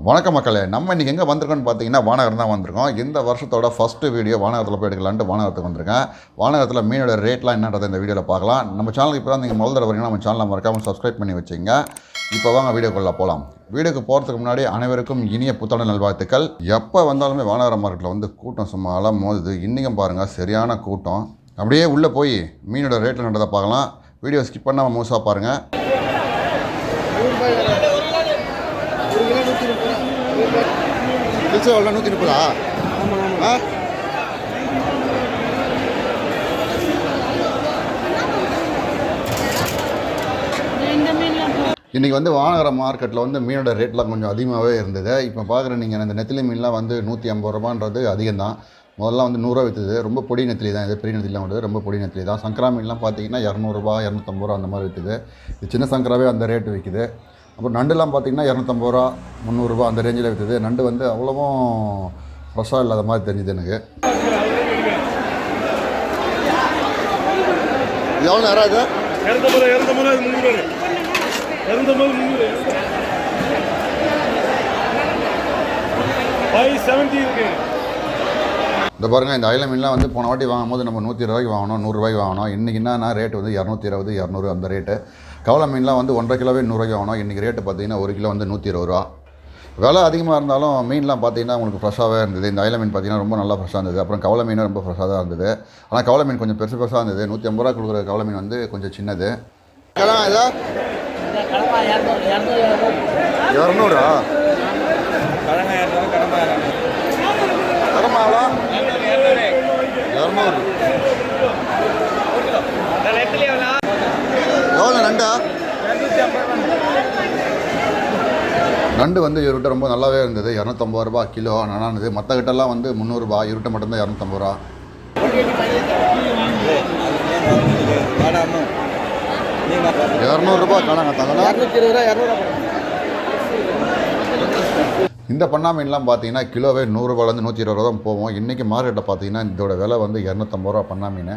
வணக்க மக்களே, நம்ம இன்றைக்கி எங்கே வந்திருக்கோன்னு பார்த்தீங்கன்னா வானகரம் தான் வந்திருக்கோம். இந்த வருஷத்தோட ஃபஸ்ட்டு வீடியோ வானகரத்தில் போய் எடுக்கலான்ட்டு வானகரத்துக்கு வந்திருக்கேன். வானகரத்தில் மீனோட ரேட்லாம் என்னன்றதை இந்த வீடியோவில் பார்க்கலாம். நம்ம சேனலுக்கு இப்போ தான் நீங்கள் முதல் தடவை வரீங்கன்னா நம்ம சேனலை மறக்காமல் சப்ஸ்கிரைப் பண்ணி வச்சுங்க. இப்போ வாங்க வீடியோக்குள்ளே போகலாம். வீடியோக்கு போகிறதுக்கு முன்னாடி அனைவருக்கும் இனிய புத்தாண்டு நல்வாழ்த்துக்கள். எப்போ வந்தாலுமே வானகரம் மார்க்கெட்டில் வந்து கூட்டம் சும்மா எல்லாம் மோதுது. இன்றைக்கும் பாருங்கள் சரியான கூட்டம். அப்படியே உள்ளே போய் மீனோட ரேட்டில் என்னன்றதை பார்க்கலாம். வீடியோ ஸ்கிப் பண்ணாமல் முழுசாக பாருங்கள். கிழிச்ச எவ்வளோ 130? ஆமாம். இன்றைக்கி வந்து வானகரம் மார்க்கெட்டில் வந்து மீனோட ரேட்லாம் கொஞ்சம் அதிகமாகவே இருந்தது. இப்போ பார்க்குற நீங்கள் இந்த நெத்திலி மீன்லாம் வந்து 150 ரூபான்றது அதிகம் தான். முதல்ல வந்து 100 ரூபா விற்றுது. ரொம்ப பொடி நெத்திலி தான், இது பெரிய நெத்திலாம் வருது. ரொம்ப பொடி நெத்திலி தான். சங்கரா மீன்லாம் பார்த்தீங்கன்னா 200 ரூபா 250 ரூபா அந்த மாதிரி விற்றுது. இது சின்ன சங்கராவே அந்த ரேட்டு விற்கிது. அப்புறம் நண்டுலாம் பார்த்திங்கன்னா 250 ரூபா 300 ரூபா அந்த ரேஞ்சில் விற்றுது. நண்டு வந்து அவ்வளோவும் ஃப்ரெஷ்ஷாக இல்லாத மாதிரி தெரிஞ்சுது எனக்கு. எவ்வளோ நேரம் இது? 570 இருக்கு. இந்த பாருங்கள், இந்த அயில மீன்லாம் வந்து போன வாட்டி வாங்கும் போது நம்ம 120 ரூபாய்க்கு வாங்கணும், 100 ரூபாய்க்கு வாங்கணும். இன்றைக்கி என்ன ரேட்டு வந்து 220 200 அந்த ரேட்டு. கவலை மீன்லாம் வந்து 1.5 கிலோவே 100 ரூபாய்க்கு வாங்கணும். இன்றைக்கி ரேட்டு பார்த்தீங்கன்னா 1 கிலோ வந்து 120 ரூபா. விலை அதிகமாக இருந்தாலும் மீன்லாம் பார்த்தீங்கன்னா உங்களுக்கு ஃப்ரெஷ்ஷாகவே இருந்தது. இந்த அயில மீன் பார்த்தீங்கன்னா ரொம்ப நல்லா ஃப்ரெஷ்ஷாக இருந்தது. அப்புறம் கவலை மீனும் ரொம்ப ஃப்ரெஷ்ஷாக தான் இருந்தது. ஆனால் கவலை மீன் கொஞ்சம் பெருசாக இருந்தது. 150 ரூபா கொடுக்குற கவலை மீன் வந்து கொஞ்சம் சின்னது. 200 எவ்வளோ நண்டா? நண்டு வந்து இவர்கிட்ட ரொம்ப நல்லாவே இருந்தது. 250 ரூபா கிலோ நல்லா இருந்தது. மற்ற கிட்டலாம் வந்து 300 ரூபா, இவர்கிட்ட மட்டும்தான் 250 ரூபா. 200 ரூபா காணாங்க தாங்களா? இந்த பண்ணா மீன்லாம் பார்த்தீங்கன்னா கிலோவே 100 ரூபாலேருந்து 120 ரூபா தான் போவோம். இன்றைக்கி மார்க்கெட்டில் பார்த்தீங்கன்னா இதோட விலை வந்து 250 ரூபா பண்ணா மீன்.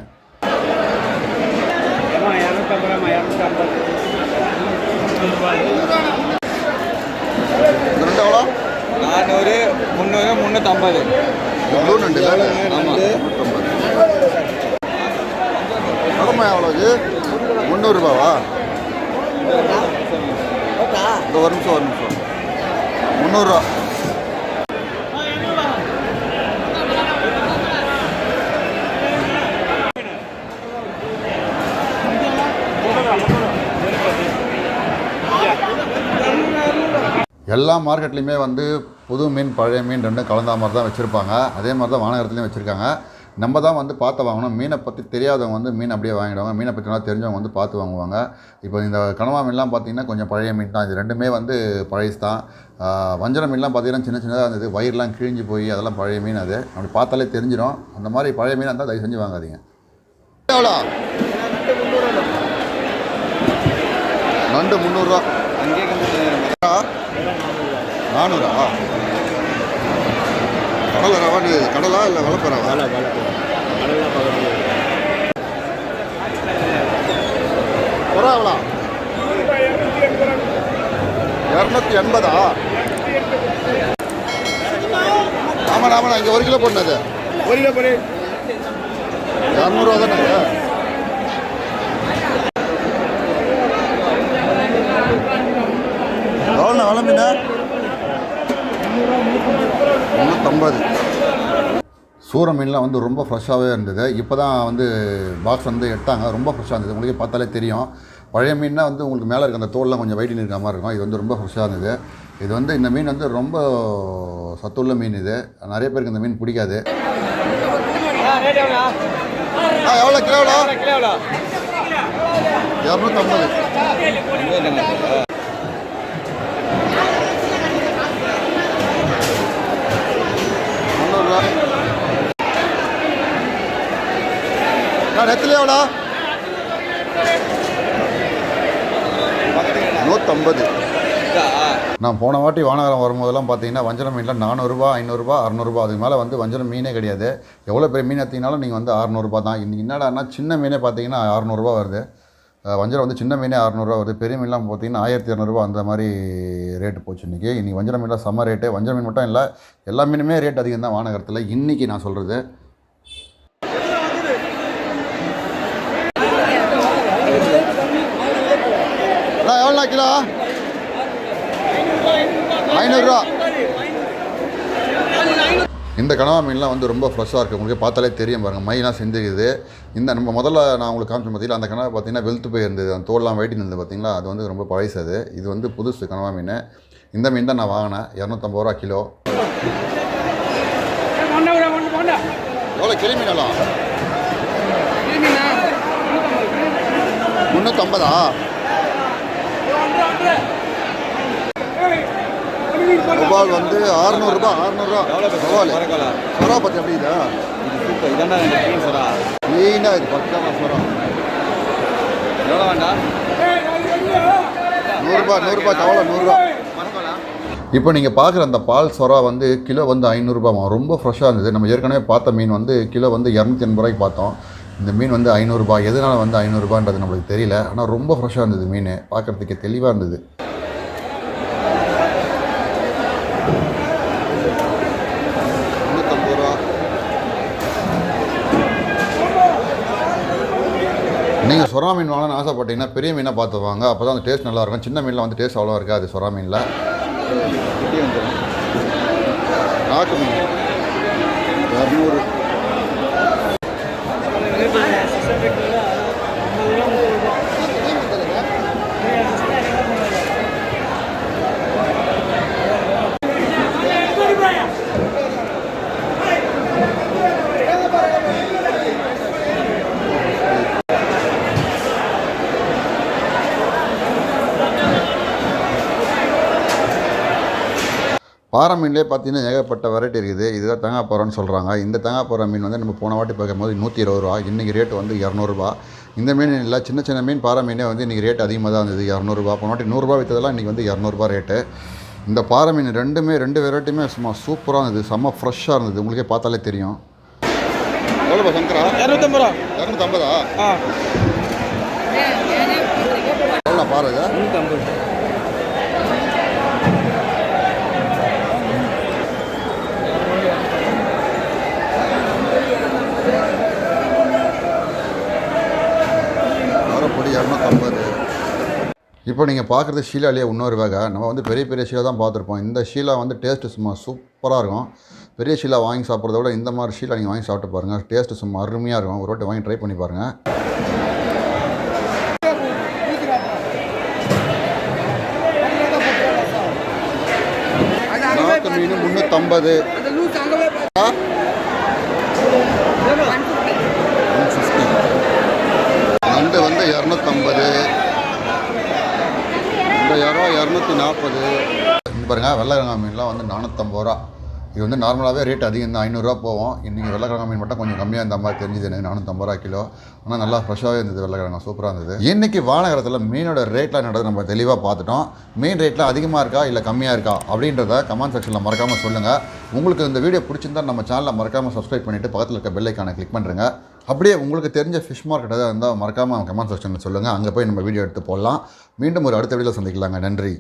400 300 350 நண்டு கடமை எவ்வளோது? 300 ரூபாவா? ஒரு நிமிஷம் 300 ரூபா. எல்லா மார்க்கெட்லேயுமே வந்து புது மீன் பழைய மீன் ரெண்டும் கலந்த மாதிரி தான் வச்சுருப்பாங்க. அதே மாதிரி தான் வானகரத்துலேயும் வச்சுருக்காங்க. நம்ம தான் வந்து பார்த்து வாங்கணும். மீனை பற்றி தெரியாதவங்க வந்து மீன் அப்படியே வாங்கிடுவாங்க. மீனை பற்றி நல்லா தெரிஞ்சவங்க வந்து பார்த்து வாங்குவாங்க. இப்போ இந்த கனவா மீன்லாம் பார்த்திங்கன்னா கொஞ்சம் பழைய மீன் தான். இது ரெண்டுமே வந்து பழையஸ் தான். வஞ்சர மீன்லாம் பார்த்திங்கன்னா சின்ன சின்னதாக இருந்தது. வயிறுலாம் கிழிஞ்சு போய் அதெல்லாம் பழைய மீன். அது அப்படி பார்த்தாலே தெரிஞ்சிடும். அந்த மாதிரி பழைய மீனாக இருந்தால் தயவு செஞ்சு வாங்காதீங்க. எவ்வளோ நண்டு? 300 ரூபா. 400 கடலை ரவா? கடலா இல்லை வளர்ப்பறவா? எவ்வளோ? 280? ஆமாம் இங்கே 1 கிலோ போட்டது 1 கிலோ போடு. 200 ரூபா தானே? எவ்வளோ வள மீன்? 350. சூர மீன்லாம் வந்து ரொம்ப ஃப்ரெஷ்ஷாகவே இருந்தது. இப்போ தான் வந்து பாக்ஸ் வந்து எடுத்தாங்க. ரொம்ப ஃப்ரெஷ்ஷாக இருந்தது. உங்களுக்கு பார்த்தாலே தெரியும். பழைய மீன்னா வந்து உங்களுக்கு மேலே இருக்க அந்த தோல்லாம் கொஞ்சம் வெயிட்டின் இருக்கிற மாதிரி இருக்கும். இது வந்து ரொம்ப ஃப்ரெஷ்ஷாக இருந்தது. இது வந்து இந்த மீன் வந்து ரொம்ப சத்துள்ள மீன். இது நிறைய பேருக்கு இந்த மீன் பிடிக்காது. எவ்வளோ கிலோ? 250. நெத்திலி எவ்வளோ? 150. நான் போன வாட்டி வானகரம் வரும்போதெல்லாம் பார்த்தீங்கன்னா வஞ்சரம் மீனில் 400 ரூபா 500 ரூபா 600 ரூபா. அதுக்கு மேலே வந்து வஞ்சரம் மீனே கிடையாது. எவ்வளோ பெரிய மீன் எடுத்தீங்கனாலும் நீங்கள் வந்து 600 ரூபா தான். இன்றைக்கி என்னடான்னா சின்ன மீனே பார்த்தீங்கன்னா 600 ரூபா வருது. வஞ்சரம் வந்து சின்ன மீனே 600 வருது, பெரிய மீன்லாம் பார்த்தீங்கன்னா 1200 அந்த மாதிரி ரேட்டு போச்சு இன்றைக்கி வஞ்சரம் மீன்லாம் செம்ம ரேட்டு. வஞ்சரம் மீன் மட்டும் இல்லை, எல்லா மீனுமே ரேட் அதிகம் தான் வானகரத்தில் இன்றைக்கி நான் சொல்கிறது. எவ்வளோ கிலோ? 500 ரூபா. இந்த கனவா மீன்லாம் வந்து ரொம்ப ஃப்ரெஷ்ஷாக இருக்குது, உங்களுக்கு பார்த்தாலே தெரியும் பாருங்கள், மையெல்லாம் செஞ்சுக்குது. இந்த நம்ம முதல்ல நான் உங்களுக்கு காமிச்சேன் பார்த்தீங்களா, அந்த கனவா பார்த்தீங்கன்னா வெளுத்து போயிருந்தது, அந்த தோல்லாம் வெயிட்டிங் இருந்தது பார்த்தீங்களா, அது வந்து ரொம்ப பழசு. அது இது வந்து புதுசு கனவா மீன். இந்த மீன் தான் நான் வாங்கினேன், 250 ரூபா கிலோ. எவ்வளோ கிளி மீனெல்லாம்? 350. சவால் வந்து 600 ரூபா. சவால் சொரா பற்றி எப்படி இதா? இதாண்டா சொரா மெயினாக இது பக்கான சொரா. எவ்வளோ வேண்டாம்? 100 ரூபா சவாலை 100 ரூபா. இப்போ நீங்கள் பார்க்குற அந்த பால் சொரா வந்து கிலோ வந்து 500 ரூபாமா, ரொம்ப ஃப்ரெஷ்ஷாக இருந்தது. நம்ம ஏற்கனவே பார்த்த மீன் வந்து கிலோ வந்து 280 ரூபாய்க்கு பார்த்தோம். இந்த மீன் வந்து 500 ரூபாய். எதனால் வந்து 500 ரூபான்றது நம்மளுக்கு தெரியல, ஆனால் ரொம்ப ஃப்ரெஷ்ஷாக இருந்தது மீன், பார்க்குறதுக்கு தெளிவாக இருந்தது. நீங்கள் சொரா மீன் வாங்கணும்னு ஆசைப்பட்டீங்கன்னா பெரிய மீனாக பார்த்து வாங்க, அப்போ தான் அந்த டேஸ்ட் நல்லாயிருக்கும். சின்ன மீனில் வந்து டேஸ்ட் அவ்வளோ இருக்காது சொரா மீனில். நாட்டு மீன் 200. பாறை மீன்லேயே பார்த்தீங்கன்னா ஏகப்பட்ட வெரைட்டி இருக்குது. இதுதான் தேங்காய் பாறைன்னு சொல்கிறாங்க. இந்த தேங்காய் பாறை மீன் வந்து நம்ம போன வாட்டி பார்க்கும்போது 120 ரூபா, இன்றைக்கி ரேட்டு வந்து 200 ரூபா. இந்த மீன் இல்லை, சின்ன சின்ன மீன் பாறை மீனே வந்து இன்றைக்கி ரேட் அதிகமாக தான் இருந்தது, 200 ரூபா. போன வாட்டி 100 ரூபா விற்றதெல்லாம் இன்றைக்கி வந்து 200 ரூபா ரேட்டு. இந்த பாறை மீன் ரெண்டு வெரைட்டியுமே சும்மா சூப்பராக இருந்தது, செம்ம ஃப்ரெஷ்ஷாக இருந்தது, உங்களுக்கே பார்த்தாலே தெரியும். எவ்வளோப்பா சங்கரா? 250 ரூபா. 250. எவ்வளோ பாறை இது? 350. பொடி 250. இப்போ நீங்கள் பார்க்குறது ஷீலாலேயே இன்னொரு வகை. நம்ம வந்து பெரிய பெரிய ஷீலா தான் பார்த்துருப்போம். இந்த ஷீலா வந்து டேஸ்ட்டு சும்மா சூப்பராக இருக்கும். பெரிய ஷீலா வாங்கி சாப்பிட்றத விட இந்த மாதிரி ஷீலா நீங்கள் வாங்கி சாப்பிட்டு பாருங்கள், டேஸ்ட்டு சும்மா அருமையாக இருக்கும். ஒரு வாட்டி வாங்கி ட்ரை பண்ணி பாருங்கள். நாட்டு மீன் 350. 150. நண்டு வந்து 250. இந்த 240. இது பாருங்கள், வெள்ளைக்கிழங்கா மீன்லாம் வந்து 450 ரூபா. இது வந்து நார்மலாகவே ரேட் அதிகம் தான், 500 ரூபா போகும். இன்றைக்கி வெள்ளைக்கிழங்கா மீன் மட்டும் கொஞ்சம் கம்மியாக இருந்த மாதிரி தெரிஞ்சுது எனக்கு, 450 ரூபா கிலோ. ஆனால் நல்லா ஃப்ரெஷ்ஷாகவே இருந்தது, வெள்ளைக்கிழங்கா சூப்பராக இருந்தது. இன்றைக்கி வானகரத்தில் மீனோட ரேட்லாம் நடந்து நம்ம தெளிவாக பார்த்துட்டோம். மீன் ரேட்லாம் அதிகமாக இருக்கா இல்லை கம்மியாக இருக்கா அப்படின்றத கமெண்ட் செக்ஷனில் மறக்காமல் சொல்லுங்கள். உங்களுக்கு இந்த வீடியோ பிடிச்சிருந்தால் நம்ம சேனலை மறக்காமல் சப்ஸ்கிரைப் பண்ணிவிட்டு பக்கத்தில் இருக்க பெல் ஐக்கானை கிளிக் பண்ணுறேங்க. அப்படியே உங்களுக்கு தெரிஞ்ச ஃபிஷ் மார்க்கெட் எதாவது இருந்தால் மறக்காமல் கமெண்ட் செக்ஷனில் சொல்லுங்கள், அங்கே போய் நம்ம வீடியோ எடுத்து போடலாம். மீண்டும் ஒரு அடுத்த வீடியோவில் சந்திக்கலாங்க. நன்றி.